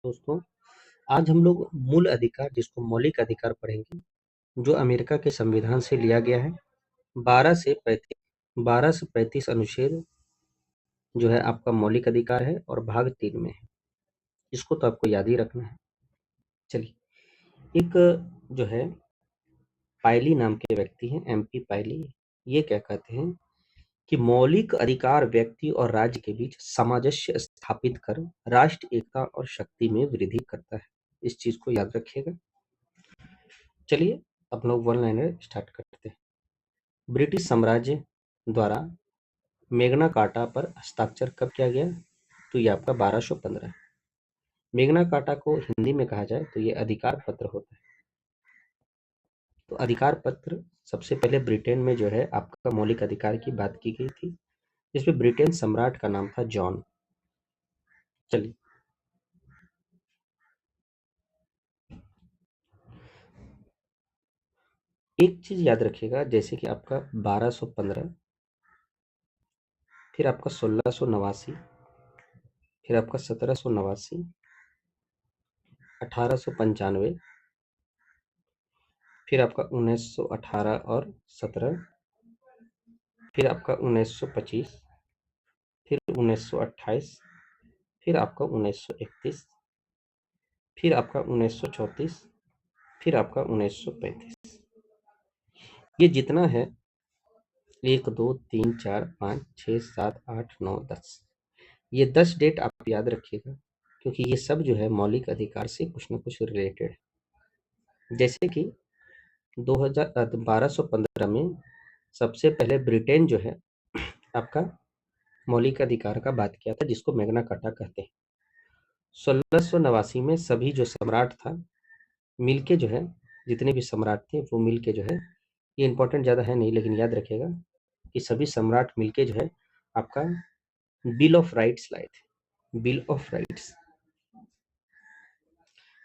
दोस्तों, आज हम लोग मूल अधिकार जिसको मौलिक अधिकार पढ़ेंगे, जो अमेरिका के संविधान से लिया गया है। 12 से 35 अनुच्छेद जो है आपका मौलिक अधिकार है और भाग 3 में है। इसको तो आपको याद ही रखना है। चलिए, एक जो है पायली नाम के व्यक्ति हैं, एमपी पायली, ये क्या कहते हैं कि मौलिक अधिकार व्यक्ति और राज्य के बीच सामंजस्य स्थापित कर राष्ट्र एकता और शक्ति में वृद्धि करता है। इस चीज को याद रखिएगा। चलिए, अब लोग वन लाइनर स्टार्ट करते हैं। ब्रिटिश साम्राज्य द्वारा मैग्ना कार्टा पर हस्ताक्षर कब किया गया? तो ये आपका 1215। मैग्ना कार्टा को हिंदी में कहा जाए तो ये अधिकार पत्र होता है। तो अधिकार पत्र सबसे पहले ब्रिटेन में जो है आपका मौलिक अधिकार की बात की गई थी, जिसमें ब्रिटेन सम्राट का नाम था जॉन। चलिए, एक चीज याद रखिएगा, जैसे कि आपका 1215, फिर आपका 1689, फिर आपका 1789, 1895, फिर आपका 1918 और 17, फिर आपका 1925, फिर 1928, फिर आपका 1931, फिर आपका 1934, फिर आपका 1935। ये जितना है 1 2 3 4 5 6 7 8 9 10, ये 10 डेट आप याद रखिएगा, क्योंकि ये सब जो है मौलिक अधिकार से कुछ ना कुछ रिलेटेड है। जैसे कि 1215 में सबसे पहले ब्रिटेन जो है आपका मौलिक अधिकार का बात किया था, जिसको मैग्ना कार्टा कहते हैं। 1689 में सभी जो सम्राट था मिलके जो है, जितने भी सम्राट थे वो मिलके जो है, ये इंपॉर्टेंट ज़्यादा है नहीं लेकिन याद रखिएगा कि सभी सम्राट मिलके जो है आपका बिल ऑफ राइट्स लाए थे, बिल ऑफ राइट्स।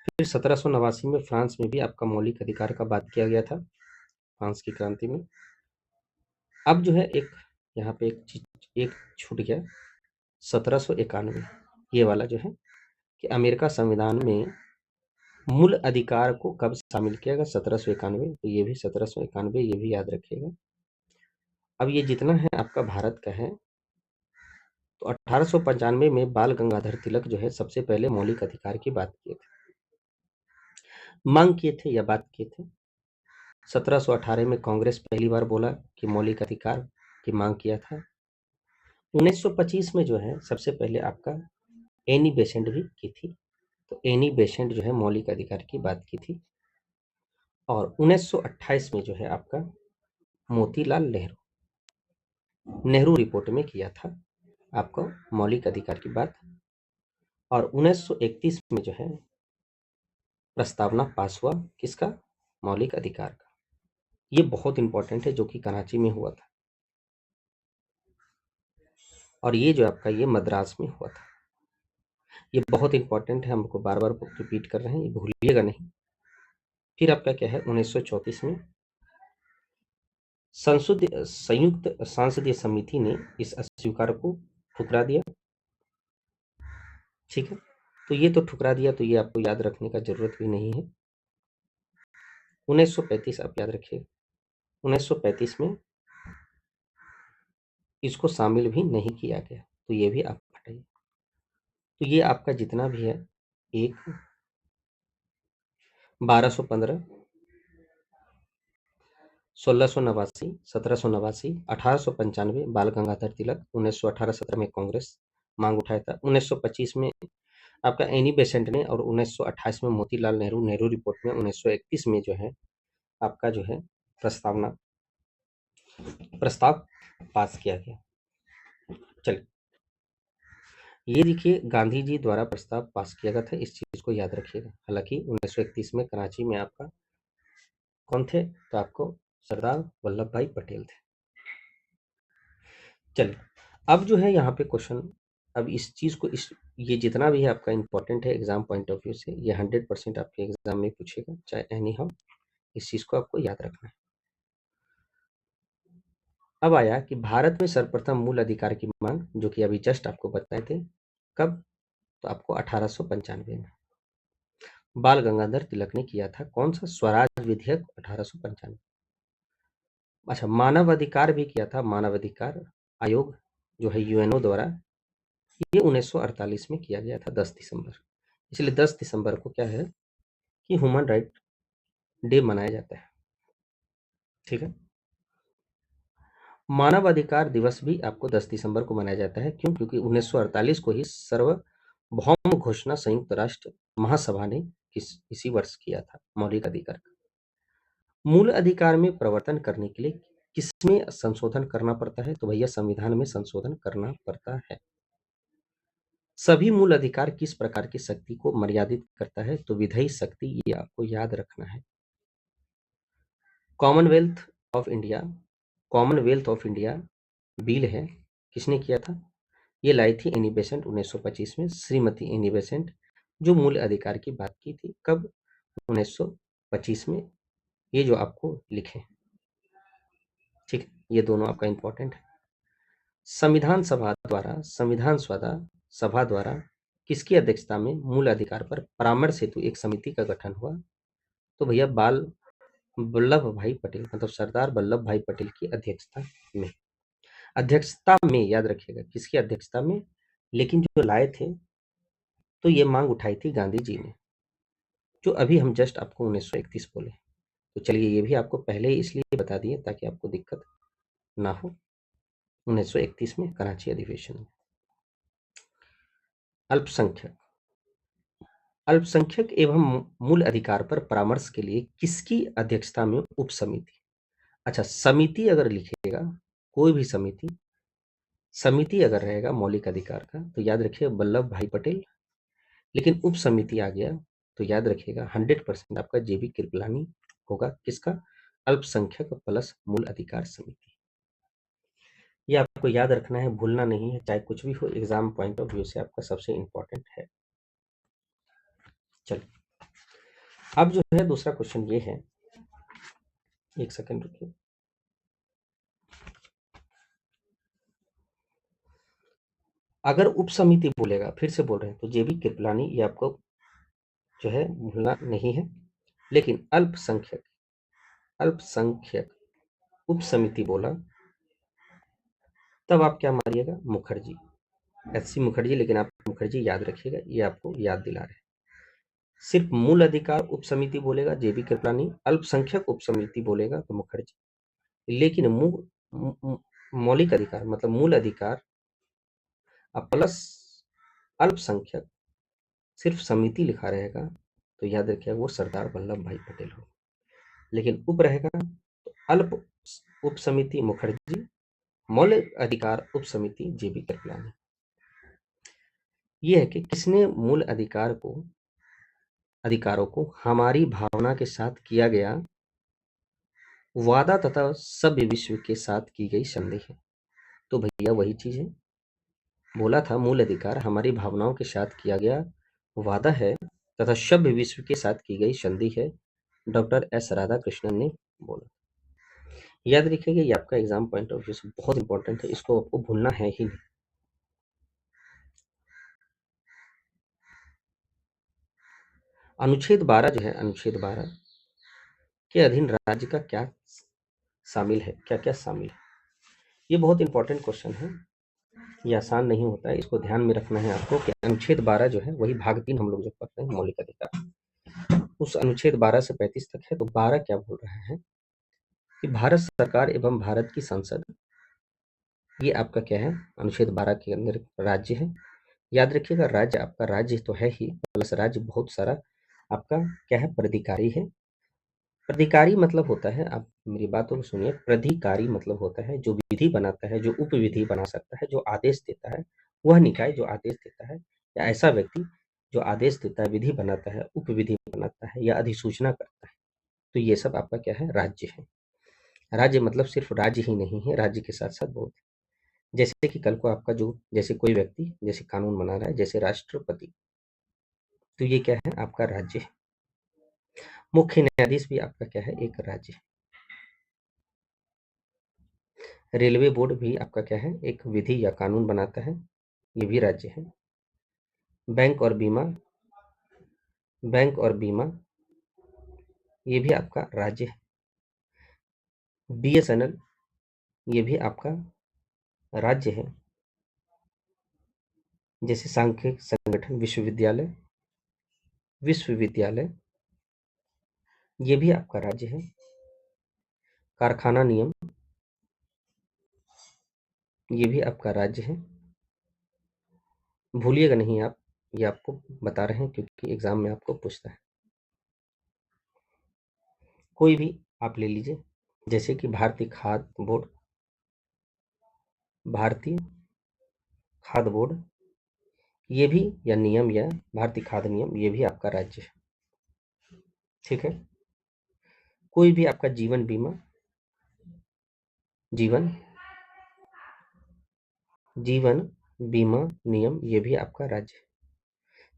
फिर 1789 में फ्रांस में भी आपका मौलिक अधिकार का बात किया गया था, फ्रांस की क्रांति में। अब जो है एक यहाँ पे एक चीज एक छूट गया, 1791, ये वाला जो है कि अमेरिका संविधान में मूल अधिकार को कब शामिल किया गया? 1791। तो ये भी 1791, ये भी याद रखिएगा। अब ये जितना है आपका भारत का है, तो 1895 में बाल गंगाधर तिलक जो है सबसे पहले मौलिक अधिकार की बात किए थे, मांग किए थे या बात किए थे। 1718 में कांग्रेस पहली बार बोला कि मौलिक अधिकार की मांग किया था। 1925 में जो है सबसे पहले आपका एनी बेसेंट भी की थी, तो एनी बेसेंट जो है मौलिक अधिकार की बात की थी। और 1928 में जो है आपका मोतीलाल नेहरू रिपोर्ट में किया था आपको मौलिक अधिकार की बात। और 1931 में जो है प्रस्तावना पास हुआ, किसका? मौलिक अधिकार का। ये बहुत इंपॉर्टेंट है, जो कि कराची में हुआ था, और ये जो आपका ये मद्रास में हुआ था। ये बहुत इंपॉर्टेंट है, हमको बार बार रिपीट कर रहे हैं, ये भूलिएगा नहीं। फिर आपका क्या है, 1934 में संयुक्त संसदीय समिति ने इस अस्वीकार को ठुकरा दिया। ठीक है, तो ये तो ठुकरा दिया, तो ये आपको याद रखने का जरूरत भी नहीं है। 1935 आप याद रखिए, 1935 में इसको शामिल भी नहीं किया गया, तो ये भी आप हटाइए। तो ये आपका जितना भी है, 1 1215, 1689, 1789, 1895 बाल गंगाधर तिलक, 1918-17 में कांग्रेस मांग उठाया था, 1925 में आपका एनी बेसेंट ने, और 1928 में मोतीलाल नेहरू रिपोर्ट में, 1931 में जो है आपका जो है प्रस्ताव पास किया गया। चलिए, ये देखिए गांधी जी द्वारा प्रस्ताव पास किया गया था, इस चीज को याद रखिएगा। हालांकि 1931 में कराची में आपका कौन थे? तो आपको सरदार वल्लभ भाई पटेल थे। चलिए, अब जो है यहाँ पे क्वेश्चन, अब इस चीज को ये जितना भी है आपका इंपॉर्टेंट है एग्जाम पॉइंट ऑफ व्यू से, ये 100% आपके एग्जाम में पूछेगा, चाहे एनी हाउ, इस चीज को आपको याद रखना है। अब आया कि भारत में सर्वप्रथम मूल अधिकार की मांग, जो कि अभी जस्ट आपको बताए थे, कब? तो आपको 1895 में। बाल गंगाधर तिलक ने किया था। कौन सा? स्वराज विधेयक 1895। अच्छा, मानव अधिकार भी किया था। मानव अधिकार आयोग जो है यूएनओ द्वारा, ये 1948 में किया गया था 10 दिसंबर। इसलिए 10 दिसंबर को क्या है कि ह्यूमन राइट डे मनाया जाता है। ठीक है। मानव अधिकार दिवस भी आपको 10 दिसंबर को मनाया जाता है। क्यों? क्योंकि 1948 को ही सार्वभौम घोषणा संयुक्त राष्ट्र महासभा ने इसी वर्ष किया था मौलिक अधिकार का। मूल अधिकार में परिवर्तन करने के लिए किसमें संशोधन करना पड़ता है? तो भैया संविधान में संशोधन करना पड़ता है। सभी मूल अधिकार किस प्रकार की शक्ति को मर्यादित करता है? तो विधेयी शक्ति, ये आपको याद रखना है। Commonwealth of India, Commonwealth of India bill है, किसने किया था? ये लाई थी एनी बेसेंट 1925 में, श्रीमती एनी बेसेंट, जो मूल अधिकार की बात की थी। कब? 1925 में। ये जो आपको लिखे, ठीक है, ये दोनों आपका इंपॉर्टेंट है। संविधान सभा द्वारा किसकी अध्यक्षता में मूल अधिकार पर परामर्श हेतु एक समिति का गठन हुआ? तो भैया बाल वल्लभ भाई पटेल, मतलब सरदार वल्लभ भाई पटेल की अध्यक्षता में याद रखिएगा, किसकी अध्यक्षता में? लेकिन जो लाए थे, तो ये मांग उठाई थी गांधी जी ने, जो अभी हम जस्ट आपको 1931 बोले। तो चलिए, ये भी आपको पहले ही इसलिए बता दिए ताकि आपको दिक्कत ना हो। 1931 में कराची अधिवेशन में। अल्पसंख्यक अल्पसंख्यक एवं मूल अधिकार पर परामर्श के लिए किसकी अध्यक्षता में उप समिति? अच्छा, समिति अगर लिखिएगा, कोई भी समिति अगर रहेगा मौलिक अधिकार का, तो याद रखिए वल्लभ भाई पटेल। लेकिन उप समिति आ गया तो याद रखिएगा 100% आपका जेबी कृपलानी होगा। किसका? अल्पसंख्यक प्लस मूल अधिकार समिति। ये आपको याद रखना है, भूलना नहीं है, चाहे कुछ भी हो, एग्जाम पॉइंट ऑफ व्यू से आपका सबसे इंपॉर्टेंट है। चलिए, अब जो है दूसरा क्वेश्चन ये है, एक सेकंड रुकिए। अगर उप समिति बोलेगा, फिर से बोल रहे हैं, तो जेबी कृपलानी, ये आपको जो है भूलना नहीं है। लेकिन अल्पसंख्यक उप समिति बोला, तब आप क्या मारिएगा? मुखर्जी, एचसी मुखर्जी। लेकिन आप मुखर्जी याद रखिएगा, ये आपको याद दिला रहे हैं। सिर्फ मूल अधिकार उप समिति बोलेगा जेबी कृपलानी, अल्पसंख्यक उप समिति बोलेगा तो मुखर्जी। लेकिन मौलिक अधिकार मतलब मूल अधिकार प्लस अल्पसंख्यक सिर्फ समिति लिखा रहेगा, तो याद रखिएगा वो सरदार वल्लभ भाई पटेल हो। लेकिन उप रहेगा तो अल्प उप समिति मुखर्जी, मौलिक अधिकार उप समिति जेबी कृपलानी। ये है कि किसने मूल अधिकारों को हमारी भावना के साथ किया गया वादा तथा सभ्य विश्व के साथ की गई संधि है। तो भैया वही चीज है, बोला था मूल अधिकार हमारी भावनाओं के साथ किया गया वादा है तथा सभ्य विश्व के साथ की गई संधि है, डॉक्टर एस राधाकृष्णन ने बोला। याद रखिएगा, ये आपका एग्जाम पॉइंट ऑफ व्यू से बहुत इंपॉर्टेंट है, इसको आपको भूलना है ही नहीं। अनुच्छेद 12 जो है, अनुच्छेद 12 के अधीन राज्य का क्या शामिल है? क्या क्या शामिल है? ये बहुत इंपॉर्टेंट क्वेश्चन है, ये आसान नहीं होता है, इसको ध्यान में रखना है आपको कि अनुच्छेद 12 जो है वही भाग 3 हम लोग जो पढ़ते हैं मौलिक अधिकार, उस अनुच्छेद 12 से 35 तक है। तो 12 क्या बोल रहे हैं कि भारत सरकार एवं भारत की संसद, ये आपका क्या है? अनुच्छेद 12 के अंदर राज्य है। याद रखिएगा, राज्य आपका राज्य तो है ही, प्लस राज्य बहुत सारा आपका क्या है? प्राधिकारी है। प्राधिकारी मतलब होता है, आप मेरी बातों को सुनिए, प्राधिकारी मतलब होता है जो विधि बनाता है, जो उप विधि बना सकता है, जो आदेश देता है, वह निकाय जो आदेश देता है, या ऐसा व्यक्ति जो आदेश देता है, विधि बनाता है, उप विधि बनाता है या अधिसूचना करता है। तो ये सब आपका क्या है? राज्य है। राज्य मतलब सिर्फ राज्य ही नहीं है, राज्य के साथ साथ बहुत, जैसे कि कल को आपका जो, जैसे कोई व्यक्ति जैसे कानून बना रहा है, जैसे राष्ट्रपति, तो ये क्या है? आपका राज्य है। मुख्य न्यायाधीश भी आपका क्या है? एक राज्य है। रेलवे बोर्ड भी आपका क्या है? एक विधि या कानून बनाता है, ये भी राज्य है। बैंक और बीमा बैंक और बीमा ये भी आपका राज्य है। BSNL ये भी आपका राज्य है। जैसे सांख्यिक संगठन विश्वविद्यालय ये भी आपका राज्य है। कारखाना नियम ये भी आपका राज्य है। भूलिएगा नहीं आप, ये आपको बता रहे हैं क्योंकि एग्जाम में आपको पूछता है। कोई भी आप ले लीजिए, जैसे कि भारतीय खाद्य बोर्ड ये भी, या नियम, या भारतीय खाद्य नियम ये भी आपका राज्य है। ठीक है। कोई भी आपका जीवन बीमा नियम ये भी आपका राज्य है।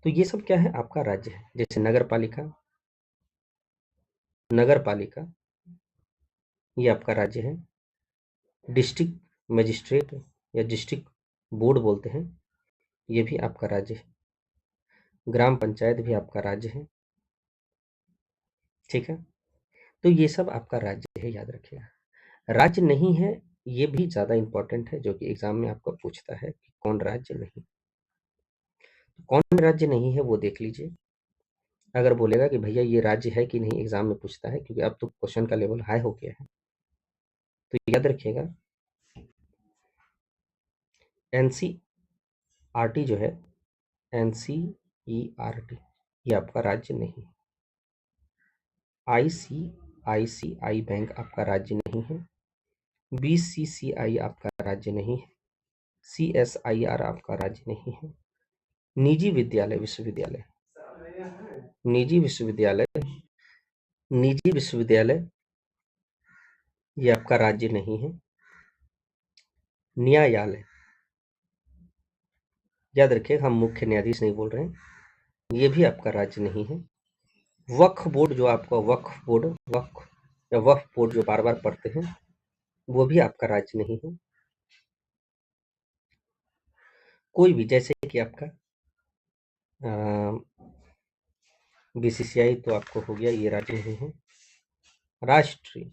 तो ये सब क्या है, आपका राज्य है। जैसे नगर पालिका ये आपका राज्य है। डिस्ट्रिक्ट मजिस्ट्रेट या डिस्ट्रिक्ट बोर्ड बोलते हैं, ये भी आपका राज्य है। ग्राम पंचायत भी आपका राज्य है। ठीक है। तो ये सब आपका राज्य है, याद रखिएगा। राज्य नहीं है ये भी ज़्यादा इंपॉर्टेंट है, जो कि एग्जाम में आपको पूछता है कि कौन राज्य नहीं। कौन राज्य नहीं है वो देख लीजिए। अगर बोलेगा कि भैया ये राज्य है कि नहीं, एग्जाम में पूछता है, क्योंकि अब तो क्वेश्चन का लेवल हाई हो गया है। तो याद रखिएगा, NCERT जो है, NCERT ये आपका राज्य नहीं है। ICICI बैंक आपका राज्य नहीं है। BCCI आपका राज्य नहीं है। CSIR आपका राज्य नहीं है। निजी विश्वविद्यालय ये आपका राज्य नहीं है। न्यायालय, याद रखिए हम मुख्य न्यायाधीश नहीं बोल रहे हैं, ये भी आपका राज्य नहीं है। वक्फ बोर्ड जो आपका वक्फ बोर्ड जो बार बार पढ़ते हैं, वो भी आपका राज्य नहीं है। कोई भी, जैसे कि आपका BCCI तो आपको हो गया, ये राज्य नहीं है। राष्ट्रीय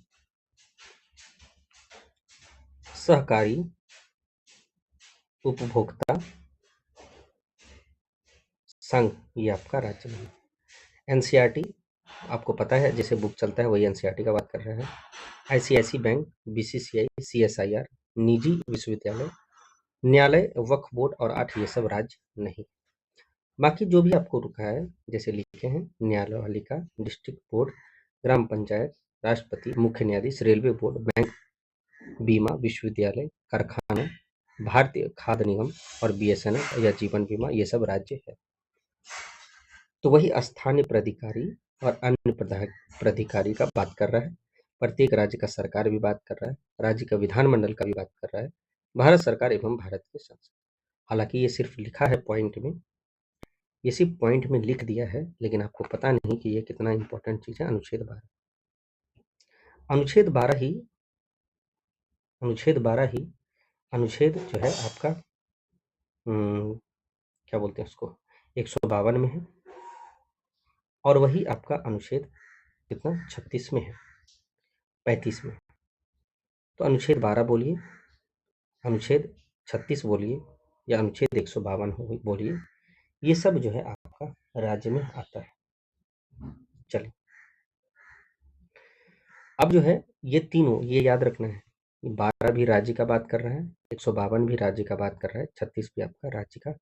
सहकारी उपभोक्ता संघ ये आपका राज्य नहीं है। NCERT आपको पता है, जैसे बुक चलता है वही NCERT का बात कर रहे हैं। ICICI बैंक, BCCI, CSIR, निजी विश्वविद्यालय, न्यायालय, वक्फ बोर्ड और 8 ये सब राज्य नहीं। बाकी जो भी आपको रुका है, जैसे लिखे हैं, न्यायपालिका, डिस्ट्रिक्ट बोर्ड, ग्राम पंचायत, राष्ट्रपति, मुख्य न्यायाधीश, रेलवे बोर्ड, बैंक, बीमा, विश्वविद्यालय, कारखाना, भारतीय खाद्य निगम और BSNL या जीवन बीमा ये सब राज्य है। तो वही स्थानीय प्राधिकारी और अन्य प्राधिकारी का बात कर रहा है। प्रत्येक राज्य का सरकार भी बात कर रहा है, राज्य का विधानमंडल का भी बात कर रहा है, भारत सरकार एवं भारत के संसद। हालांकि ये सिर्फ लिखा है पॉइंट में, ये सिर्फ पॉइंट में लिख दिया है, लेकिन आपको पता नहीं कि ये कितना इंपॉर्टेंट चीज़ है। अनुच्छेद 12 ही अनुच्छेद जो है आपका क्या बोलते हैं उसको, 152 में है, और वही आपका अनुच्छेद कितना 36 में है, 35 में। तो अनुच्छेद 12 बोलिए, अनुच्छेद 36 बोलिए, या अनुच्छेद 152 बोलिए, ये सब जो है आपका राज्य में आता है। चलिए, अब जो है ये तीनों ये याद रखना है, 12 भी राज्य का बात कर रहा है, 152 भी राज्य का बात कर रहा है, 36 भी आपका राज्य का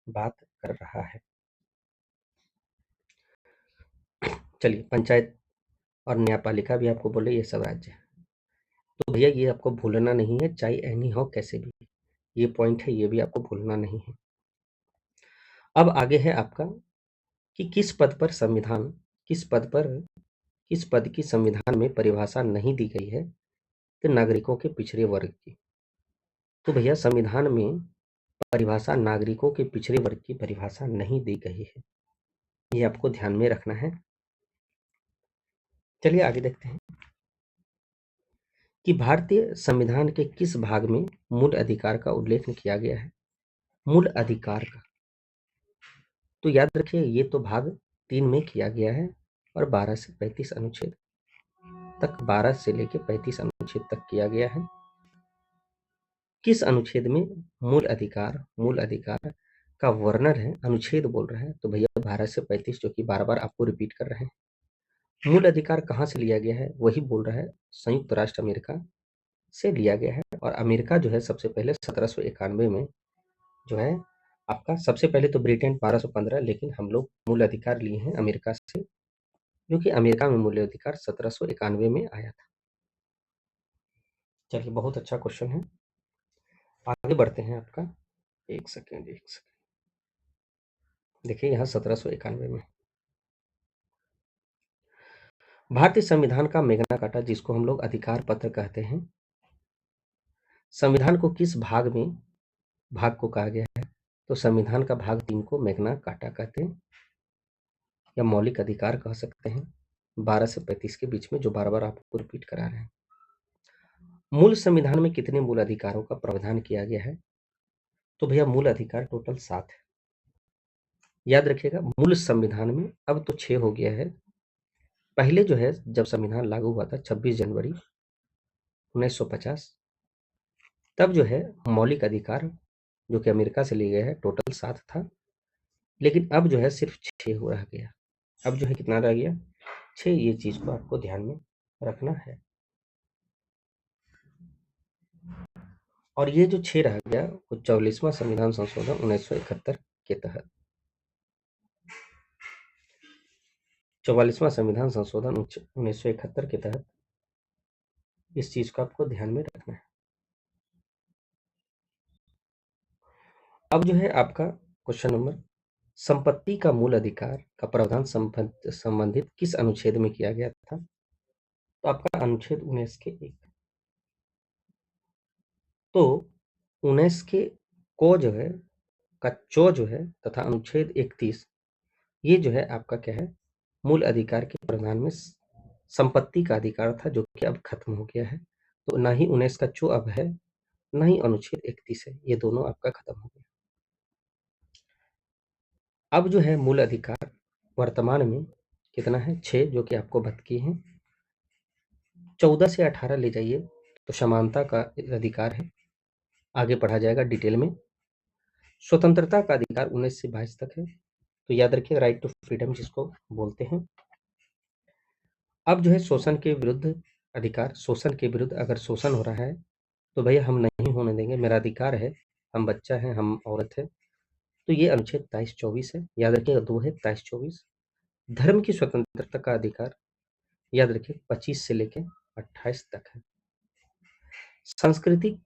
बात कर रहा है। चलिए, पंचायत और न्यायपालिका भी आपको बोले ये सब राज्य है। तो भैया ये आपको भूलना नहीं है, चाहे एनी हो कैसे भी, ये पॉइंट है, ये भी आपको भूलना नहीं है। अब आगे है आपका कि किस पद की संविधान में परिभाषा नहीं दी गई है, तो नागरिकों के पिछड़े वर्ग की। तो भैया संविधान में परिभाषा, नागरिकों के पिछड़े वर्ग की परिभाषा नहीं दी गई है, ये आपको ध्यान में रखना है। चलिए आगे देखते हैं कि भारतीय संविधान के किस भाग में मूल अधिकार का उल्लेख किया गया है। मूल अधिकार का, तो याद रखिए ये तो भाग 3 में किया गया है और 12 से 35 अनुच्छेद तक, 12 से लेके 35 अनुच्छेद तक किया गया है। किस अनुच्छेद में मूल अधिकार का वर्णन है, अनुच्छेद बोल रहा है, तो भैया 12 से 35 जो कि बार-बार आपको रिपीट कर रहे हैं। मूल अधिकार कहाँ से लिया गया है, वही बोल रहा है, संयुक्त राष्ट्र अमेरिका से लिया गया है। और अमेरिका जो है सबसे पहले 1791 में जो है आपका, सबसे पहले तो ब्रिटेन 1215, लेकिन हम लोग मूल अधिकार लिए हैं अमेरिका से, जो कि अमेरिका में मूल अधिकार 1791 में आया था। चलिए, बहुत अच्छा क्वेश्चन है, आगे बढ़ते हैं। आपका एक सेकेंड देखिए, यहाँ 1791 में भारतीय संविधान का मेगना कार्टा, जिसको हम लोग अधिकार पत्र कहते हैं, संविधान को किस भाग को कहा गया है, तो संविधान का भाग 3 को मैग्ना कार्टा कहते हैं, या मौलिक अधिकार कह सकते हैं, 12 से 35 के बीच में, जो बार बार आपको रिपीट करा रहे हैं। मूल संविधान में कितने मूल अधिकारों का प्रावधान किया गया है, तो भैया मूल अधिकार टोटल 7 है। याद रखिएगा, मूल संविधान में अब तो 6 हो गया है। पहले जो है जब संविधान लागू हुआ था 26 जनवरी 1950, तब जो है मौलिक अधिकार जो कि अमेरिका से लिए गए हैं टोटल 7 था, लेकिन अब जो है सिर्फ 6 हो रह गया। अब जो है कितना रह गया, 6। ये चीज को आपको ध्यान में रखना है। और ये जो 6 रह गया वो 44वां संविधान संशोधन 1971 के तहत, 44वां संविधान संशोधन 1971 के तहत इस चीज को आपको ध्यान में रखना है। अब जो है आपका क्वेश्चन नंबर, संपत्ति का मूल अधिकार का प्रावधान संबंधित किस अनुच्छेद में किया गया था, तो आपका अनुच्छेद 19 के 1। तो 19 के को जो है का चो जो है तथा अनुच्छेद 31, ये जो है आपका क्या है, मूल अधिकार के प्रावधान में संपत्ति का अधिकार था, जो कि अब खत्म हो गया है। तो ना ही 19 का चो अब है, ना ही अनुच्छेद 31 है, ये दोनों आपका खत्म हो गया। अब जो है मूल अधिकार वर्तमान में कितना है, 6, जो कि आपको बतकी है। 14 से 18 ले जाइए तो समानता का अधिकार है, आगे पढ़ा जाएगा डिटेल में। स्वतंत्रता का अधिकार 19 से 22 तक है, तो याद रखिए, राइट टू फ्रीडम जिसको बोलते हैं। अब जो है शोषण के विरुद्ध अधिकार, शोषण के विरुद्ध अगर शोषण हो रहा है तो भैया हम नहीं होने देंगे, मेरा अधिकार है, हम बच्चा है, हम औरत है, तो ये अनुच्छेद 23-24 है। याद रखिएगा, 2 है 23-24। धर्म की स्वतंत्रता का अधिकार याद रखिए 25 से लेके 28 तक है। संस्कृति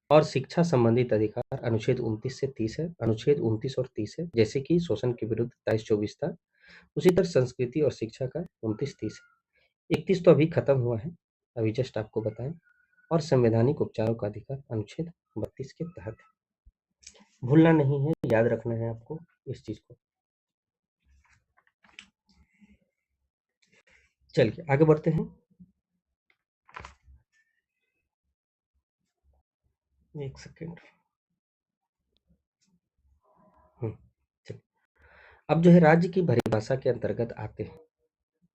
और शिक्षा संबंधित अधिकार अनुच्छेद 29 से 30 है, अनुच्छेद 29 और 30 है। जैसे कि शोषण के विरुद्ध 23-24 था, उसी तरह संस्कृति और शिक्षा का 29-30 है। 31 तो अभी खत्म हुआ है, अभी जस्ट आपको बताएं। और संवैधानिक उपचारों का अधिकार अनुच्छेद 32 के तहत है। भूलना नहीं है, याद रखना है आपको इस चीज को। चलिए आगे बढ़ते हैं। एक सेकेंड। चलिए, अब जो है राज्य की परिभाषा के अंतर्गत आते हैं,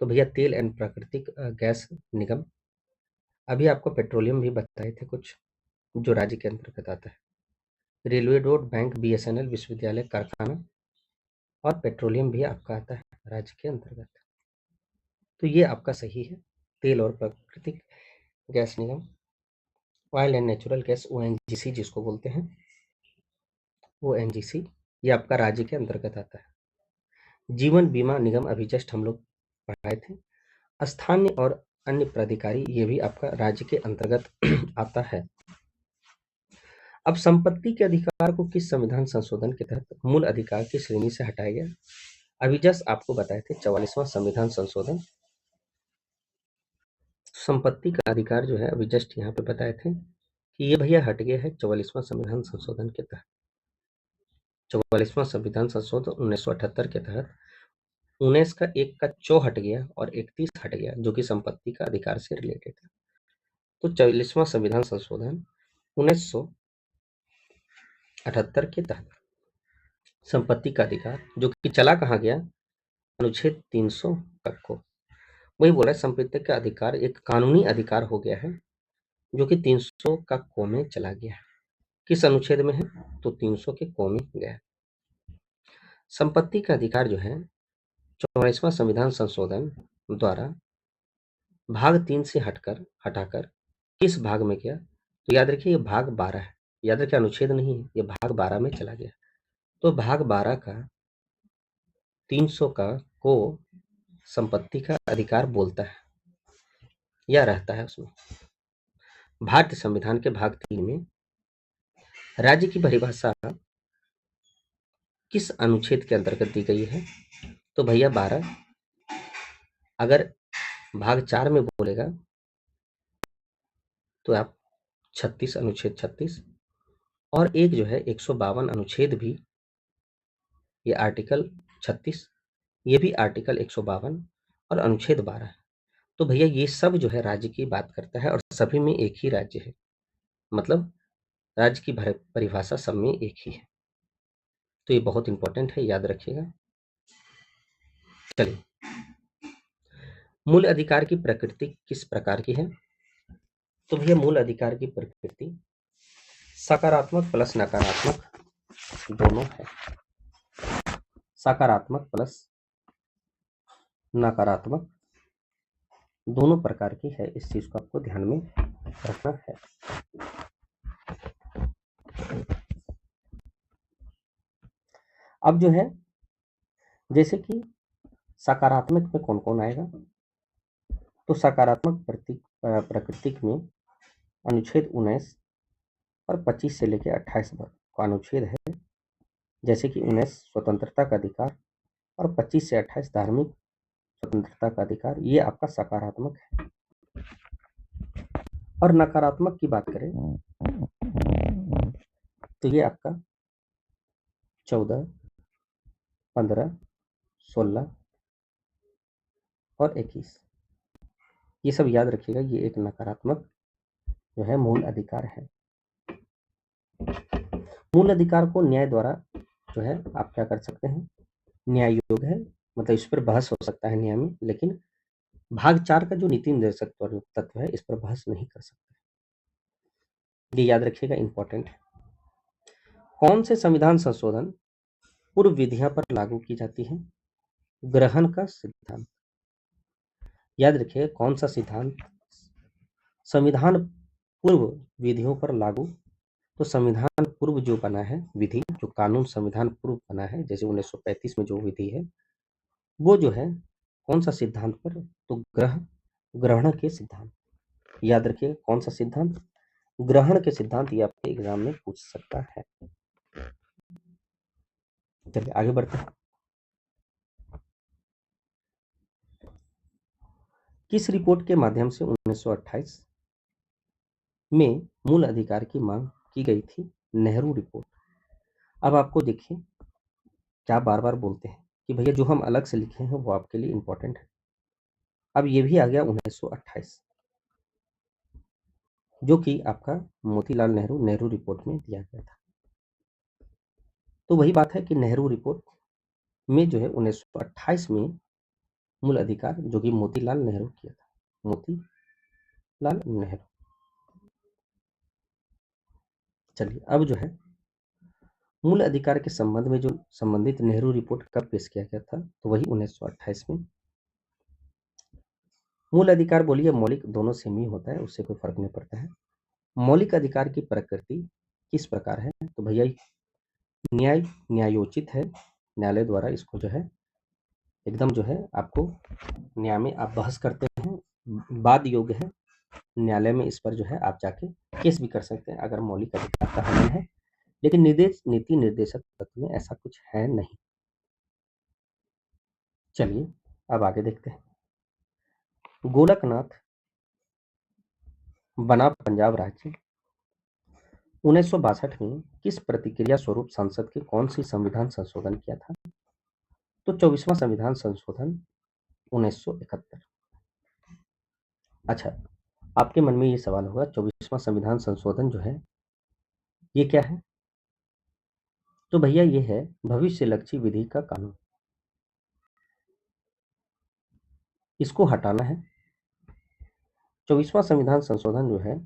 तो भैया तेल एंड प्राकृतिक गैस निगम, अभी आपको पेट्रोलियम भी बताए थे कुछ जो राज्य के अंतर्गत आता है, रेलवे, रोड, बैंक, बीएसएनएल, विश्वविद्यालय, कारखाना, और पेट्रोलियम भी आपका आता है राज्य के अंतर्गत। तो ये आपका सही है, तेल और प्राकृतिक gas Nigam, oil and natural gas, ONGC जिसको बोलते हैं, ओएनजीसी, ये आपका राज्य के अंतर्गत आता है। जीवन बीमा निगम अभी जस्ट हम लोग पढ़ाए थे। स्थानीय और अन्य प्राधिकारी, ये भी आपका राज्य के अंतर्गत आता है। अब संपत्ति के अधिकार को किस संविधान संशोधन के तहत मूल अधिकार की श्रेणी से हटाया गया, अभी जस्ट आपको बताए थे 44वां संविधान संशोधन। संपत्ति का अधिकार जो है अभी जस्ट यहाँ पे बताए थे कि ये भैया हट गया है 44वां संविधान संशोधन के तहत। 44वां संविधान संशोधन 1978 के तहत 19 का 1 का चो हट गया और 31 हट गया, जो कि संपत्ति का अधिकार से रिलेटेड था। तो 44वां संविधान संशोधन 1978 के तहत संपत्ति का अधिकार, जो कि चला कहाँ गया, अनुच्छेद 300 को वही बोला, संपत्ति का अधिकार एक कानूनी अधिकार हो गया है जो कि 300 का को में चला गया है। किस अनुच्छेद में है? तो 300 के को में गया। संपत्ति का अधिकार जो है 44वां संविधान संशोधन द्वारा भाग 3 से हटाकर किस भाग में गया? तो याद रखिए ये भाग 12 है, याद रखिए अनुच्छेद नहीं है, ये भाग 12 में चला गया। तो भाग 12 का 300 का को संपत्ति का अधिकार बोलता है या रहता है उसमें। भारतीय संविधान के भाग 3 में राज्य की परिभाषा किस अनुच्छेद के अंतर्गत दी गई है? तो भैया 12। अगर भाग 4 में बोलेगा तो आप 36 अनुच्छेद 36 और एक जो है 152 अनुच्छेद भी, ये आर्टिकल 36, ये भी आर्टिकल 152 और अनुच्छेद 12 है। तो भैया ये सब जो है राज्य की बात करता है और सभी में एक ही राज्य है, मतलब राज्य की परिभाषा सब में एक ही है। तो ये बहुत इंपॉर्टेंट है, याद रखिएगा। चलिए, मूल अधिकार की प्रकृति किस प्रकार की है? तो भैया मूल अधिकार की प्रकृति सकारात्मक प्लस नकारात्मक दोनों है। सकारात्मक प्लस नकारात्मक दोनों प्रकार की है, इस चीज को आपको ध्यान में रखना है। अब जो है जैसे कि सकारात्मक में कौन कौन आएगा? तो सकारात्मक प्रकृति में अनुच्छेद 19 और 25 से लेकर 28 का अनुच्छेद है, जैसे कि 19 स्वतंत्रता का अधिकार और 25 से 28 धार्मिक स्वतंत्रता का अधिकार, ये आपका सकारात्मक है। और नकारात्मक की बात करें तो ये आपका 14, 15, 16 और 21, ये सब याद रखिएगा, ये एक नकारात्मक जो है मूल अधिकार है। मूल अधिकार को न्याय द्वारा जो है आप क्या कर सकते हैं, न्याय योग्य है, मतलब इस पर बहस हो सकता है न्याय में, लेकिन भाग 4 का जो नीति निर्देशक तत्व है इस पर बहस नहीं कर सकते, ये याद रखिएगा, इंपॉर्टेंट है। कौन से संविधान संशोधन पूर्व विधियां पर लागू की जाती है? ग्रहण का सिद्धांत। याद रखिए कौन सा सिद्धांत संविधान पूर्व विधियों पर लागू? तो संविधान पूर्व जो बना है विधि, जो कानून संविधान पूर्व बना है, जैसे 1935 में जो विधि है वो जो है कौन सा सिद्धांत पर? तो ग्रहण के सिद्धांत। याद रखिए कौन सा सिद्धांत? ग्रहण के सिद्धांत, ये आपके एग्जाम में पूछ सकता है। चलिए आगे बढ़ते हैं। किस रिपोर्ट के माध्यम से 1928 में मूल अधिकार की मांग की गई थी? नेहरू रिपोर्ट। अब आपको देखिए क्या बार बार बोलते हैं कि भैया जो हम अलग से लिखे हैं वो आपके लिए इंपॉर्टेंट है। अब ये भी आ गया 1928, जो कि आपका मोतीलाल नेहरू रिपोर्ट में दिया गया था। तो वही बात है कि नेहरू रिपोर्ट में जो है 1928 में मूल अधिकार, जो कि मोतीलाल नेहरू किया था, मोतीलाल नेहरू। चलिए अब जो है मूल अधिकार के संबंध में जो संबंधित नेहरू रिपोर्ट कब पेश किया गया था? तो वही 1928 में। मूल अधिकार बोलिए मौलिक दोनों सेम ही होता है, उससे कोई फर्क नहीं पड़ता है। मौलिक अधिकार की प्रकृति किस प्रकार है? तो भैया न्यायोचित है, न्यायालय द्वारा इसको जो है एकदम जो है आपको न्याय में आप बहस करते हैं, वाद योग्य है, न्यायालय में इस पर जो है आप जाके केस भी कर सकते हैं अगर मौलिक अधिकार का हनन है, लेकिन नीति निर्देशक तत्व में ऐसा कुछ है नहीं। चलिए अब आगे देखते हैं। गोलकनाथ बना पंजाब राज्य 1962 में किस प्रतिक्रिया स्वरूप संसद के कौन सी संविधान संशोधन किया था? तो 24वां संविधान संशोधन 1971। अच्छा, आपके मन में ये सवाल होगा 24वां संविधान संशोधन जो है ये क्या है? तो भैया ये है भविष्य लक्षी विधि का कानून। इसको हटाना है। 24वां संविधान संशोधन जो है,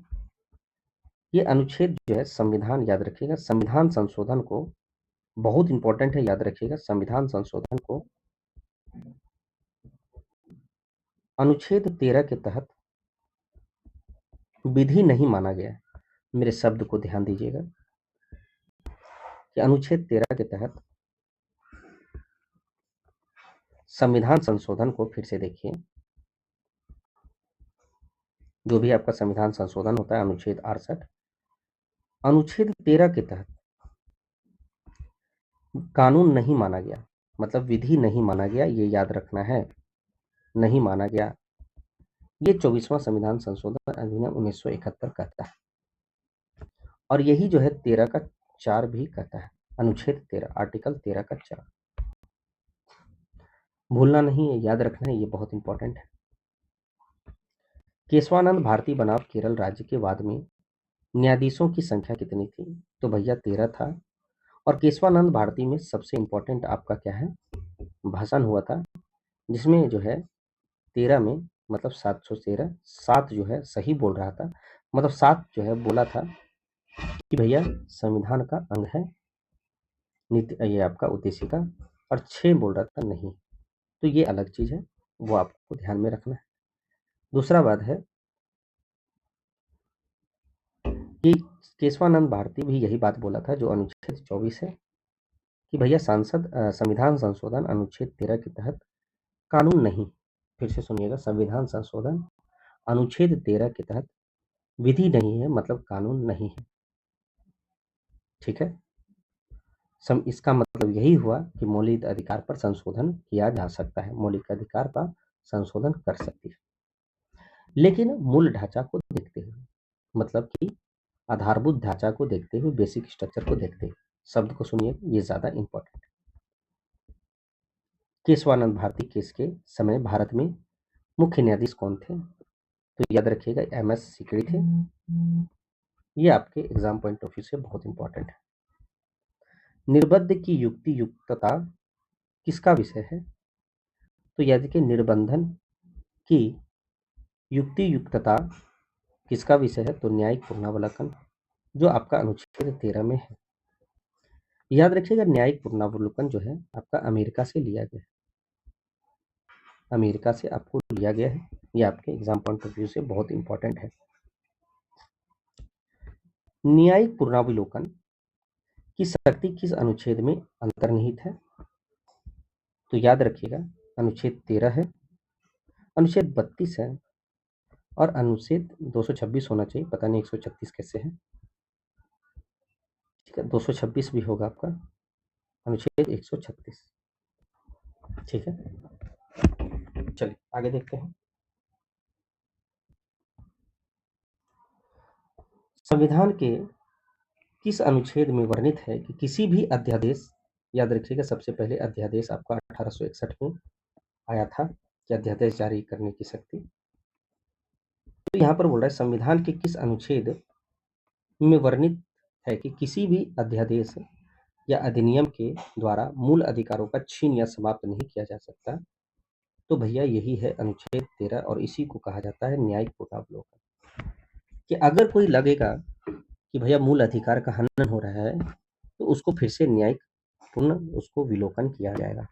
ये अनुच्छेद जो है संविधान, याद रखिएगा संविधान संशोधन को, बहुत इंपॉर्टेंट है, याद रखिएगा संविधान संशोधन को अनुच्छेद 13 के तहत विधि नहीं माना गया है। मेरे शब्द को ध्यान दीजिएगा कि अनुच्छेद 13 के तहत संविधान संशोधन को फिर से देखिए, जो भी आपका संविधान संशोधन होता है अनुच्छेद 68, अनुच्छेद 13 के तहत कानून नहीं माना गया, मतलब विधि नहीं माना गया, ये याद रखना है, नहीं माना गया। ये 24वां संविधान संशोधन अधिनियम 1971 कहता है, और यही जो है 13 का 4 भी कहता है, अनुच्छेद 13, आर्टिकल 13 का 4। भूलना नहीं है, याद रखना है, ये बहुत इंपॉर्टेंट है। केशवानंद भारती बनाम केरल राज्य के वाद में न्यायाधीशों की संख्या कितनी थी? तो भैया 13 था। और केशवानंद भारती में सबसे इंपॉर्टेंट आपका क्या है, भाषण हुआ था, जिसमें जो है 13 में मतलब 713, 7 जो है सही बोल रहा था, मतलब 7 जो है बोला था कि भैया संविधान का अंग है नीति, ये आपका उद्देश्य का, और 6 बोल रहा था नहीं। तो ये अलग चीज है, वो आपको ध्यान में रखना है। दूसरा बात है कि केशवानंद भारती भी यही बात बोला था जो अनुच्छेद 24 है, कि भैया संविधान संशोधन अनुच्छेद 13 के तहत कानून नहीं, फिर से सुनिएगा, संविधान संशोधन अनुच्छेद 13 के तहत विधि नहीं है, मतलब कानून नहीं है। ठीक है, इसका मतलब यही हुआ कि मौलिक अधिकार पर संशोधन किया जा सकता है, मौलिक अधिकार का संशोधन कर सकती है, लेकिन मूल ढांचा को देखते हुए, मतलब कि आधारभूत ढांचा को देखते हुए, बेसिक स्ट्रक्चर को देखते हुए। शब्द को सुनिए, ये ज्यादा इंपॉर्टेंट है। केशवानंद भारती केस के समय भारत में मुख्य न्यायाधीश कौन थे? तो याद रखिएगा MS सीकरी थे। ये आपके एग्जाम पॉइंट ऑफ व्यू से बहुत इंपॉर्टेंट है। निर्बंध की युक्ति युक्तता किसका विषय है? तो याद रखिए निर्बंधन की युक्ति युक्तता किसका विषय है? तो न्यायिक पुनरावलोकन, जो आपका अनुच्छेद 13 में है। याद रखिएगा न्यायिक पुनरावलोकन जो है आपका अमेरिका से लिया गया है, अमेरिका से आपको लिया गया है। ये आपके एग्जाम पॉइंट ऑफ व्यू से बहुत इंपॉर्टेंट है। न्यायिक पुनरावलोकन की शक्ति किस अनुच्छेद में अंतर्निहित है? तो याद रखिएगा अनुच्छेद 13 है, अनुच्छेद 32 है, और अनुच्छेद 226 होना चाहिए, पता नहीं 136 कैसे है। ठीक है, 226 भी होगा आपका, अनुच्छेद 136। ठीक है, चलिए आगे देखते हैं। संविधान के किस अनुच्छेद में वर्णित है कि किसी भी अध्यादेश, याद रखिएगा सबसे पहले अध्यादेश आपका 1861 में आया था कि अध्यादेश जारी करने की शक्ति। तो यहाँ पर बोल रहा है संविधान के किस अनुच्छेद में वर्णित है कि किसी भी अध्यादेश या अधिनियम के द्वारा मूल अधिकारों का छीन या समाप्त नहीं किया जा सकता। तो भैया यही है अनुच्छेद 13, और इसी को कहा जाता है न्यायिक पुनरावलोकन। कि अगर कोई लगेगा कि भैया मूल अधिकार का हनन हो रहा है, तो उसको फिर से न्यायिक पुनः उसको विलोकन किया जाएगा,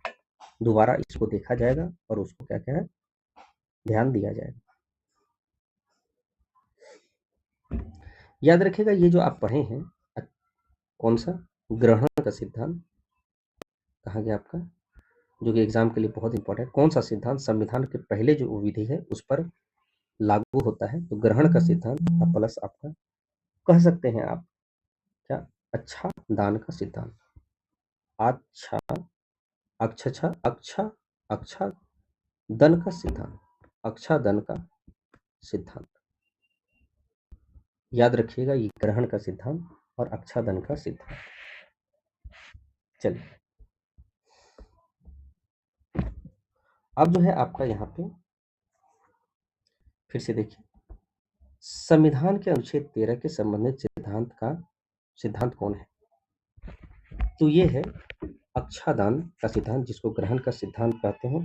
दोबारा इसको देखा जाएगा और उसको क्या क्या है ध्यान दिया जाएगा। याद रखिएगा ये जो आप पढ़े हैं, कौन सा ग्रहण का सिद्धांत कहा गया आपका, जो कि एग्जाम के लिए बहुत इंपॉर्टेंट, कौन सा सिद्धांत संविधान के पहले जो विधि है उस पर लागू होता है? तो ग्रहण का सिद्धांत प्लस आपका कह सकते हैं आप क्या, अच्छा दान का सिद्धांत, अच्छा अच्छा अच्छा अच्छा दन का सिद्धांत, अच्छा दन का सिद्धांत। याद रखिएगा ये ग्रहण का सिद्धांत और अच्छादन का सिद्धांत। चलिए अब जो है आपका यहाँ पे फिर से देखिए, संविधान के अनुच्छेद 13 के संबंधित सिद्धांत कौन है? तो ये है अच्छादान का सिद्धांत, जिसको ग्रहण का सिद्धांत कहते हैं,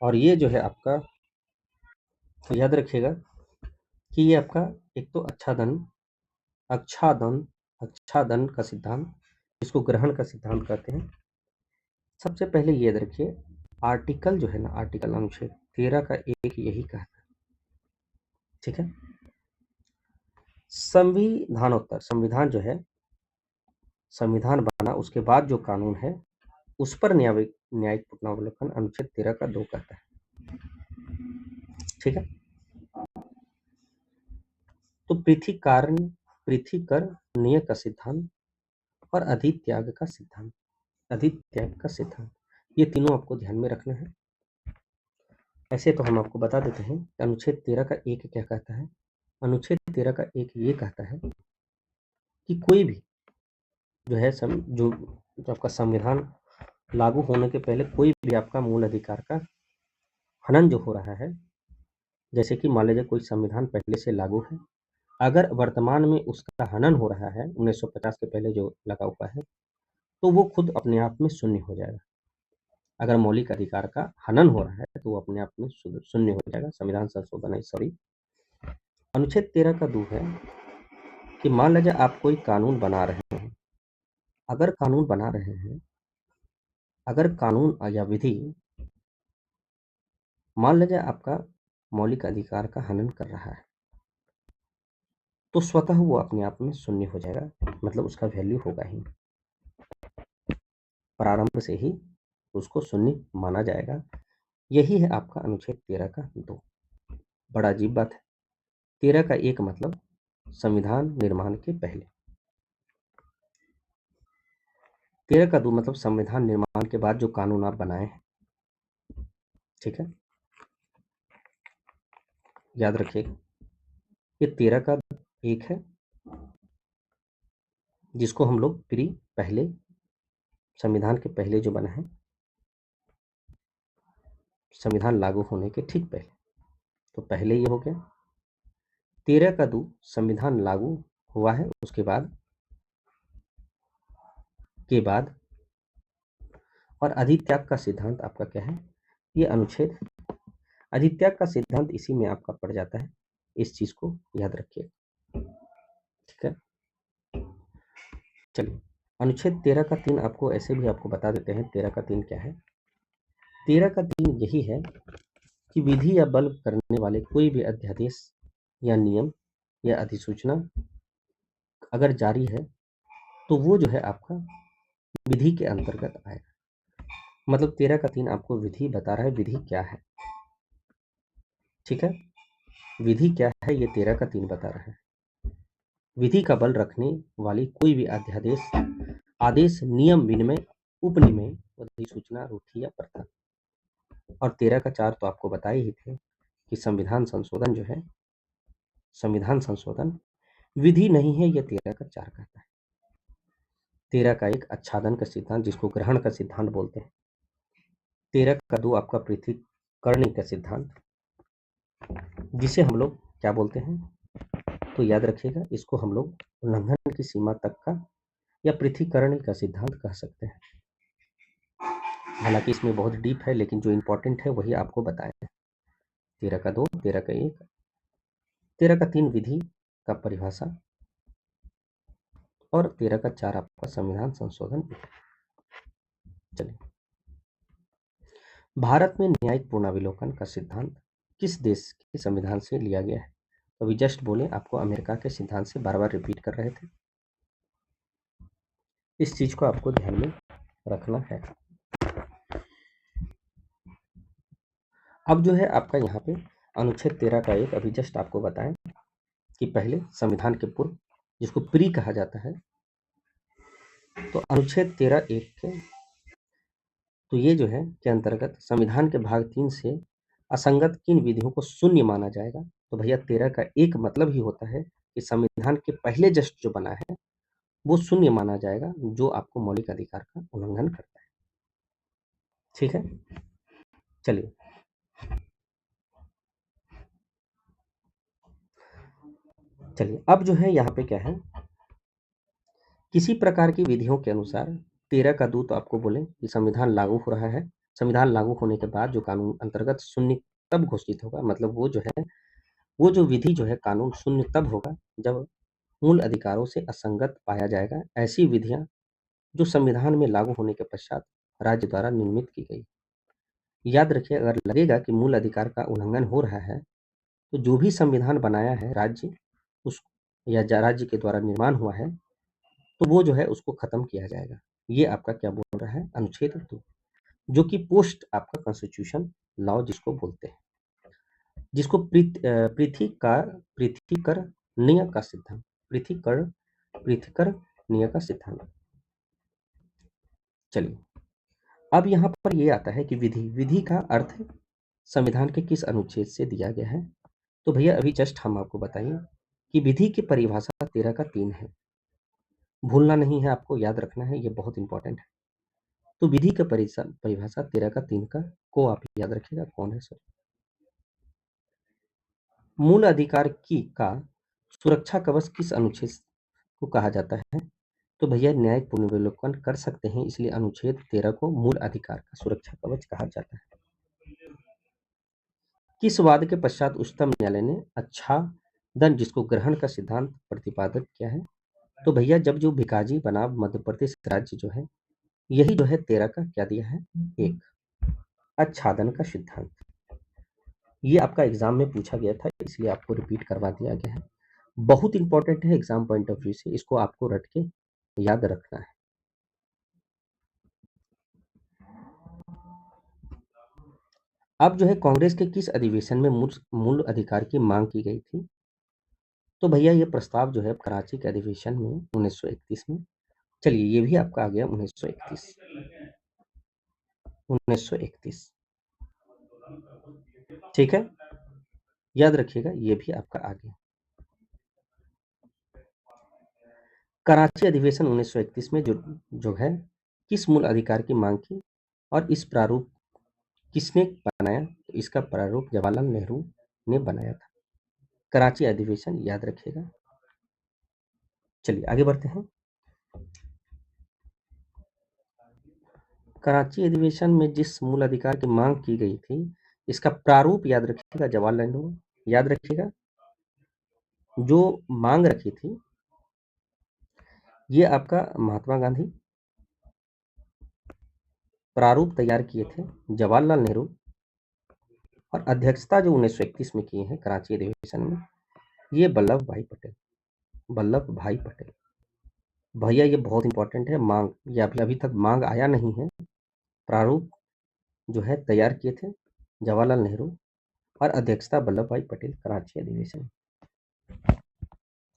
और ये जो है आपका याद रखिएगा कि ये आपका एक तो अच्छादन का सिद्धांत, जिसको ग्रहण का सिद्धांत कहते हैं। सबसे पहले ये याद रखिए, आर्टिकल जो है ना, आर्टिकल अनुच्छेद 13 का एक यही कहता है, ठीक है। संविधान जो है, संविधान बना उसके बाद जो कानून है उस पर न्यायिक पुनरावलोकन अनुच्छेद 13 का 2 कहता है, ठीक है। तो पृथ्वीकरणीय का सिद्धांत और अधित्याग का सिद्धांत, ये तीनों आपको ध्यान में रखना है। ऐसे तो हम आपको बता देते हैं अनुच्छेद 13 का एक क्या कहता है। अनुच्छेद 13 का एक ये कहता है कि कोई भी जो है जो आपका संविधान लागू होने के पहले कोई भी आपका मूल अधिकार का हनन जो हो रहा है, जैसे कि मान लीजिए कोई संविधान पहले से लागू है, अगर वर्तमान में उसका हनन हो रहा है 1950 के पहले जो लगा हुआ है, तो वो खुद अपने आप में शून्य हो जाएगा। अगर मौलिक अधिकार का हनन हो रहा है तो वो अपने आप में शून्य हो जाएगा। संविधान संशोधन है, सॉरी। अनुच्छेद 13 का 2 है कि मान लीजिए आप कोई कानून बना रहे हैं, अगर कानून या विधि मान लीजिए आपका मौलिक अधिकार का हनन कर रहा है, तो स्वतः वो अपने आप में शून्य हो जाएगा, मतलब उसका वैल्यू होगा ही, प्रारंभ से ही उसको शून्य माना जाएगा। यही है आपका अनुच्छेद 13 का 2। बड़ा अजीब बात है। 13 का 1 मतलब संविधान निर्माण के पहले, 13 का 2 मतलब संविधान निर्माण के बाद जो कानून आप बनाए हैं, ठीक है। याद रखिएगा, ये 13 का 1 है, जिसको हम लोग पहले संविधान के पहले जो बना है, संविधान लागू होने के ठीक पहले, तो पहले ये हो गया। 13 का 2 संविधान लागू हुआ है उसके बाद और अधित्याग का सिद्धांत आपका क्या है, ये अनुच्छेद अधित्याग का सिद्धांत इसी में आपका पड़ जाता है। इस चीज को याद रखिए, ठीक है। चलिए, अनुच्छेद 13 का 3 आपको ऐसे भी आपको बता देते हैं। 13 का 3 क्या है? 13 का 3 यही है कि विधि या बल्ब करने वाले कोई भी अध्यादेश या नियम या अधिसूचना अगर जारी है तो वो जो है आपका विधि के अंतर्गत आएगा। मतलब 13 का 3 आपको विधि बता रहा है, विधि क्या है, ठीक है। विधि क्या है ये 13 का 3 बता रहा है। विधि का बल रखने वाली कोई भी आदेश, नियम, विनिमय, उपनियम, अधिसूचना, रूढ़ि या प्रथा। और 13 का 4 तो आपको बताए ही थे कि संविधान संशोधन विधि नहीं है, ये 13 का 4 कहता है। 13 का 1 अच्छादन का सिद्धांत, जिसको ग्रहण का सिद्धांत बोलते हैं। 13 का 2 आपका पृथक्करण का सिद्धांत, जिसे हम लोग क्या बोलते हैं, तो याद रखिएगा, इसको हम लोग उल्लंघन की सीमा तक का या पृथक्करण का सिद्धांत कह सकते हैं। हालांकि इसमें बहुत डीप है, लेकिन जो इंपॉर्टेंट है वही आपको बताए हैं। 13 का 2, 13 का 1, 13 का 3 विधि का परिभाषा और 13 का 4 आपका संविधान संशोधन। चलिए, भारत में न्यायिक पुनरावलोकन का सिद्धांत किस देश के संविधान से लिया गया है? अभी जस्ट बोले आपको अमेरिका के सिद्धांत से, बार बार रिपीट कर रहे थे। इस चीज को आपको ध्यान में रखना है। अब जो है आपका यहाँ पे अनुच्छेद 13 का 1 अभी जस्ट आपको बताएं कि पहले संविधान के पूर्व, जिसको प्री कहा जाता है, तो अनुच्छेद 13 1 के तो ये जो है के अंतर्गत संविधान के भाग 3 से असंगत किन विधियों को शून्य माना जाएगा। तो भैया 13 का 1 मतलब ही होता है कि संविधान के पहले जस्ट जो बना है वो शून्य माना जाएगा, जो आपको मौलिक अधिकार का उल्लंघन करता है, ठीक है। चलिए, अब जो है यहाँ पे क्या है, किसी प्रकार की विधियों के अनुसार 13 का 2 तो आपको बोले कि संविधान लागू हो रहा है संविधान लागू होने के बाद जो कानून अंतर्गत शून्य तब घोषित होगा, मतलब वो जो विधि जो है कानून शून्य तब होगा जब मूल अधिकारों से असंगत पाया जाएगा। ऐसी विधियां जो संविधान में लागू होने के पश्चात राज्य द्वारा निर्मित की गई। याद रखिए, अगर लगेगा कि मूल अधिकार का उल्लंघन हो रहा है तो जो भी संविधान बनाया है राज्य उस राज्य के द्वारा निर्माण हुआ है तो वो जो है उसको खत्म किया जाएगा। ये आपका क्या बोल रहा है, अनुच्छेद 2, जो कि पोस्ट आपका कॉन्स्टिट्यूशन लॉ जिसको बोलते हैं, जिसको पृथकीकरणीय का सिद्धांत, पृथकीकरणीय का सिद्धांत। चलिए, अब यहाँ पर ये आता है कि विधि का अर्थ संविधान के किस अनुच्छेद से दिया गया है। तो भैया अभी जस्ट हम आपको बताएं कि विधि की परिभाषा 13 का 3 है। भूलना नहीं है, आपको याद रखना है, ये बहुत इंपॉर्टेंट है। तो विधि का परिभाषा 13 का 3 को आप याद रखिएगा, कौन है सर। मूल अधिकार की का सुरक्षा कवच किस अनुच्छेद को कहा जाता है। तो भैया न्यायिक पुनर्विलोकन कर सकते हैं, इसलिए अनुच्छेद 13 को मूल अधिकार का सुरक्षा कवच कहा जाता है। किस वाद के पश्चात उच्चतम न्यायालय ने आच्छादन जिसको ग्रहण का सिद्धांत प्रतिपादित किया है। तो भैया जब जो भिकाजी बनाम मध्य प्रदेश राज्य जो है, यही जो है 13 का क्या दिया है, एक आच्छादन का सिद्धांत। ये आपका एग्जाम में पूछा गया था, इसलिए आपको रिपीट करवा दिया गया है। बहुत इंपॉर्टेंट है एग्जाम पॉइंट ऑफ व्यू से, इसको आपको रट के याद रखना है। अब जो है कांग्रेस के किस अधिवेशन में मूल अधिकार की मांग की गई थी। तो भैया ये प्रस्ताव जो है कराची के अधिवेशन में 1931 में। चलिए ये भी आपका आ गया 1931। ठीक है, याद रखिएगा, ये भी आपका आ गया। कराची अधिवेशन 1931 में जो है किस मूल अधिकार की मांग की और इस प्रारूप किसने बनाया। तो इसका प्रारूप जवाहरलाल नेहरू ने बनाया था। कराची अधिवेशन याद रखिएगा। चलिए आगे बढ़ते हैं। कराची अधिवेशन में जिस मूल अधिकार की मांग की गई थी, इसका प्रारूप याद रखिएगा, जवाहरलाल नेहरू। याद रखिएगा, जो मांग रखी थी ये आपका महात्मा गांधी, प्रारूप तैयार किए थे जवाहरलाल नेहरू, और अध्यक्षता जो 1931 में किए हैं कराची अधिवेशन में, ये वल्लभ भाई पटेल। भैया ये बहुत इंपॉर्टेंट है, मांग, ये अभी तक मांग आया नहीं है। प्रारूप जो है तैयार किए थे जवाहरलाल नेहरू और अध्यक्षता वल्लभ भाई पटेल कराची अधिवेशन।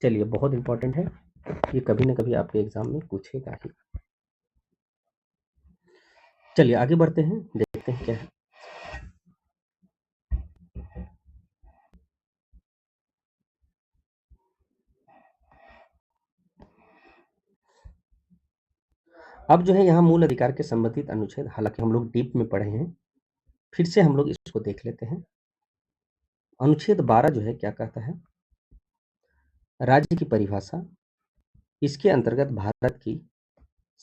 चलिए बहुत इंपॉर्टेंट है, ये कभी ना कभी आपके एग्जाम में पूछेगा ही। चलिए आगे बढ़ते हैं, देखते हैं क्या है। अब जो है यहाँ मूल अधिकार के संबंधित अनुच्छेद, हालांकि हम लोग डीप में पढ़े हैं, फिर से हम लोग इसको देख लेते हैं। अनुच्छेद 12 जो है क्या कहता है, राज्य की परिभाषा। इसके अंतर्गत भारत की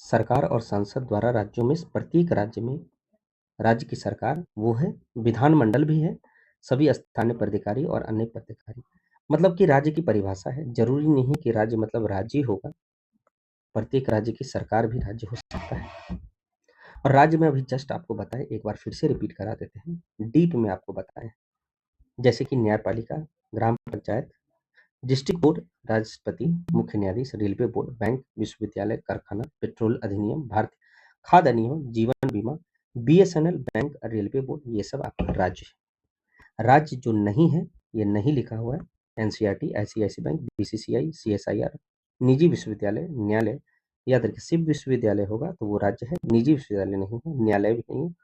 सरकार और संसद द्वारा राज्यों में प्रत्येक राज्य में राज्य की सरकार वो है, विधानमंडल भी है, सभी स्थानीय प्राधिकारी और अन्य प्राधिकारी। मतलब कि राज्य की परिभाषा है, जरूरी नहीं है कि राज्य मतलब राज्य ही होगा, प्रत्येक राज्य की सरकार भी राज्य हो सकता है। और राज्य में अभी जस्ट आपको बताएं, एक बार फिर से रिपीट करा देते हैं, डीप में आपको बताएं, जैसे कि न्यायपालिका, ग्राम पंचायत, डिस्ट्रिक्ट बोर्ड, राष्ट्रपति, मुख्य न्यायाधीश, रेलवे बोर्ड, बैंक, विश्वविद्यालय, कारखाना, पेट्रोल अधिनियम, भारतीय खाद्य अधिनियम, जीवन बीमा, बीएसएनएल, बैंक, रेलवे बोर्ड, ये सब आपका राज्य है। राज्य जो नहीं है, ये नहीं लिखा हुआ है, NCERT, ICIC bank, BCCI, CSIR, निजी विश्वविद्यालय, न्यायालय। याद रखिए, सिर्फ विश्वविद्यालय होगा तो वो राज्य है, निजी विश्वविद्यालय नहीं है, न्यायालय भी नहीं है,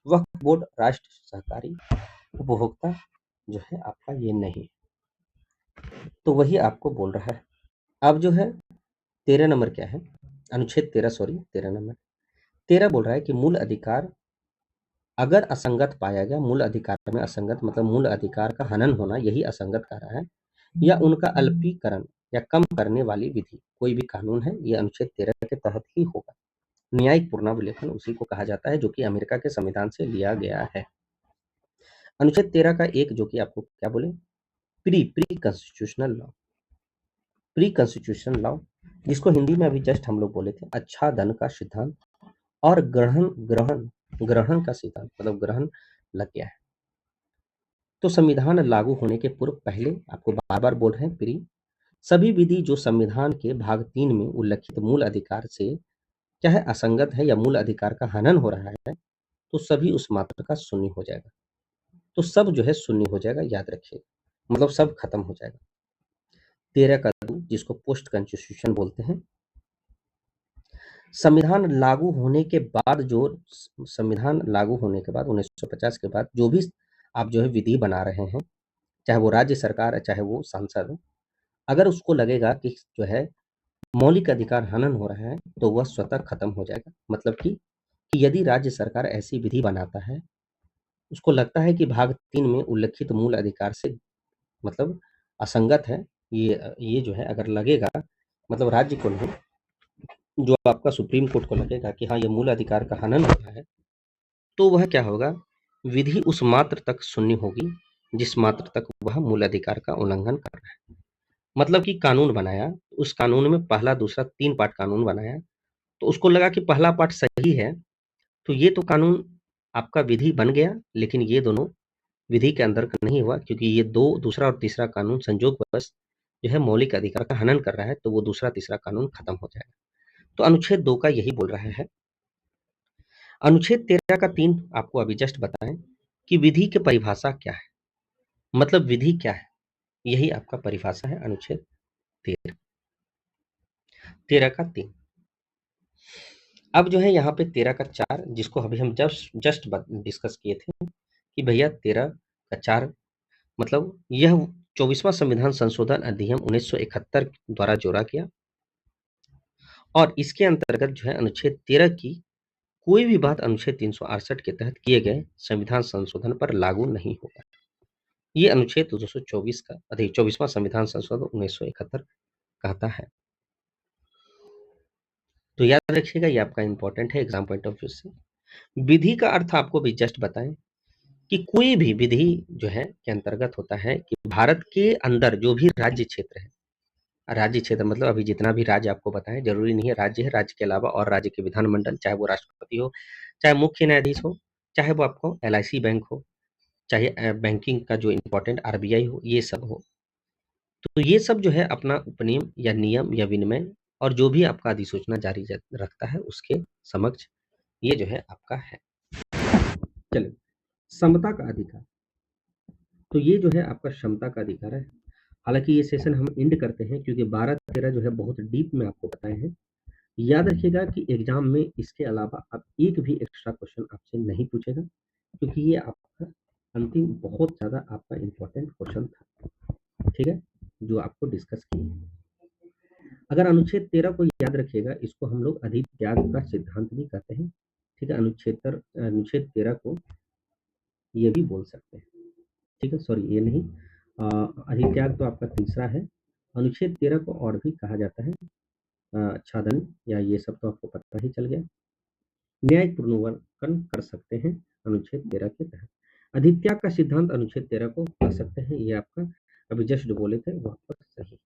वक्फ बोर्ड, राष्ट्र सहकारी उपभोक्ता जो है आपका ये नहीं। तो वही आपको बोल रहा है। अब जो है 13 नंबर क्या है, अनुच्छेद 13, सॉरी 13 नंबर 13 बोल रहा है कि मूल अधिकार अगर असंगत पाया गया, मूल अधिकार में असंगत मतलब मूल अधिकार का हनन होना, यही असंगत कह रहा है, या उनका अल्पीकरण या कम करने वाली विधि कोई भी कानून है, ये अनुच्छेद 13 के तहत ही होगा, न्यायिक पुनर्विलेखन उसी को कहा जाता है जो कि अमेरिका के संविधान से लिया गया है। अनुच्छेद 13 का एक जो कि आपको क्या बोले, pre constitutional law, pre constitutional law जिसको हिंदी में अभी जस्ट हम लोग बोले थे आच्छादन का सिद्धांत और ग्रहण ग्रहण ग्रहण का सिद्धांत, मतलब ग्रहण लग गया है। तो संविधान लागू होने के पूर्व पहले आपको बार बार बोल रहे हैं प्री, सभी विधि जो संविधान के भाग 3 में उल्लिखित मूल अधिकार से चाहे असंगत है या मूल अधिकार का हनन हो रहा है तो सभी उस मात्र का शून्य हो जाएगा। तो सब जो है शून्य हो जाएगा, याद रखिए, मतलब सब खत्म हो जाएगा। 13 का 2 जिसको पोस्ट कॉन्स्टिट्यूशन बोलते हैं, संविधान लागू होने के बाद जो संविधान लागू होने के बाद 1950 के बाद जो भी आप जो है विधि बना रहे हैं, चाहे वो राज्य सरकार है चाहे वो सांसद, अगर उसको लगेगा कि जो है मौलिक अधिकार हनन हो रहा है तो वह स्वतः खत्म हो जाएगा। मतलब कि यदि राज्य सरकार ऐसी विधि बनाता है, उसको लगता है कि भाग 3 में उल्लिखित मूल अधिकार से मतलब असंगत है, ये जो है अगर लगेगा, मतलब राज्य को नहीं, जो आपका सुप्रीम कोर्ट को लगेगा कि हाँ ये मूल अधिकार का हनन हो रहा है, तो वह क्या होगा, विधि उस मात्र तक शून्य होगी जिस मात्र तक वह मूल अधिकार का उल्लंघन कर रहा है। मतलब कि कानून बनाया, उस कानून में पहला दूसरा 3 पार्ट कानून बनाया, तो उसको लगा कि पहला पार्ट सही है, तो ये तो कानून आपका विधि बन गया, लेकिन ये दोनों विधि के अंदर का नहीं हुआ क्योंकि ये दूसरा और तीसरा कानून संयोगवश जो है मौलिक अधिकार का हनन कर रहा है, तो वो दूसरा तीसरा कानून खत्म हो जाएगा। तो अनुच्छेद 2 का यही बोल रहा है। अनुच्छेद 13 का 3 आपको अभी जस्ट बताएं कि विधि की परिभाषा क्या है, मतलब विधि क्या है, यही आपका परिभाषा है अनुच्छेद 13 का 3। अब जो है यहाँ पे 13 का 4 जिसको अभी हम जस्ट डिस्कस किए थे कि भैया 13 का 4 मतलब यह 24वां संविधान संशोधन अधिनियम 1971 द्वारा जोड़ा गया और इसके अंतर्गत जो है अनुच्छेद 13 की कोई भी बात अनुच्छेद 368 के तहत किए गए संविधान संशोधन पर लागू नहीं होगा। ये अनुच्छेद 224 का 24वां संविधान संशोधन 1971 कहता है। तो याद रखिएगा, ये आपका इंपॉर्टेंट है एग्जाम पॉइंट ऑफ व्यू से। विधि का अर्थ आपको भी जस्ट बताएं कि कोई भी विधि जो है के अंतर्गत होता है कि भारत के अंदर जो भी राज्य क्षेत्र है, राज्य क्षेत्र मतलब अभी जितना भी राज्य आपको बताएं, जरूरी नहीं है राज्य है, राज्य के अलावा और राज्य के विधानमंडल, चाहे वो राष्ट्रपति हो, चाहे मुख्य न्यायाधीश हो, चाहे वो आपको LIC बैंक हो, चाहे बैंकिंग का जो इम्पोर्टेंट RBI हो, ये सब हो, तो ये सब जो है अपना उपनियम या नियम या विनिमय और जो भी आपका अधिसूचना जारी रखता है उसके समक्ष ये जो है आपका है। चलिए, समता का अधिकार, तो ये जो है आपका क्षमता का अधिकार है। हालांकि ये सेशन हम एंड करते हैं क्योंकि 12-13 जो है बहुत डीप में आपको बताए हैं। याद रखिएगा कि एग्जाम में इसके अलावा अब एक भी एक्स्ट्रा क्वेश्चन आपसे नहीं पूछेगा क्योंकि ये आपका अंतिम बहुत ज़्यादा आपका इम्पोर्टेंट क्वेश्चन था, ठीक है, जो आपको डिस्कस किए हैं। अगर अनुच्छेद 13 को याद रखिएगा, इसको हम लोग अधित्याग का सिद्धांत भी कहते हैं, ठीक है। अनुच्छेद 13 को ये भी बोल सकते हैं, ठीक है, सॉरी ये नहीं, अधित्याग तो आपका तीसरा है। अनुच्छेद 13 को और भी कहा जाता है आच्छादन, या ये सब तो आपको पता ही चल गया। न्यायिक पुनर्विलेखन कर सकते हैं अनुच्छेद 13 के तहत। अधित्याग का सिद्धांत अनुच्छेद 13 को कह सकते हैं, ये आपका अभी जस्ट जो बोले थे वह पर सही।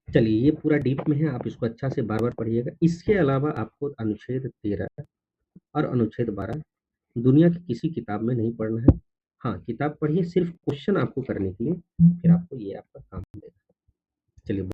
चलिए, ये पूरा डीप में है, आप इसको अच्छा से बार बार पढ़िएगा। इसके अलावा आपको अनुच्छेद 13 और अनुच्छेद 12 दुनिया की किसी किताब में नहीं पढ़ना है। हाँ, किताब पढ़िए सिर्फ क्वेश्चन आपको करने के लिए, फिर आपको ये आपका काम देगा। चलिए।